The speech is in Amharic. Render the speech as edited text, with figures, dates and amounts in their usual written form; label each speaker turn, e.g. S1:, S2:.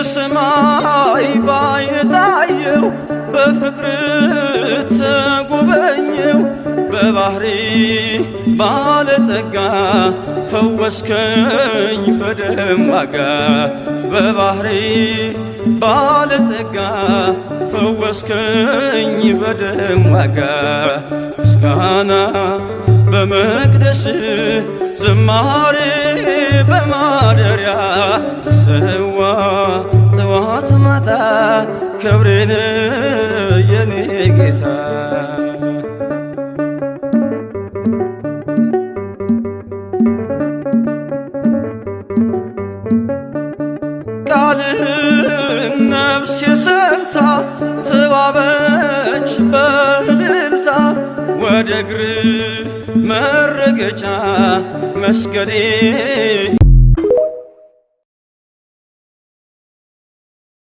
S1: ሰማይ ባይን ታየው በፍቅር ተጎበኘው በባህሪ ባለጸጋ ፈወስከኝ በደም ዋጋ በባህሪ ባለጸጋ ፈወስከኝ በደም ዋጋ ምስጋና በመቅደስ ዝማሬ በማደሪያ ሰዋ ጠዋት ማታ ክብሬን የኔ ጌታ ቃልህን ነፍሴ ሰምታ ተዋበች በእልልታ ወደ እግር መረገጫ መስገዴ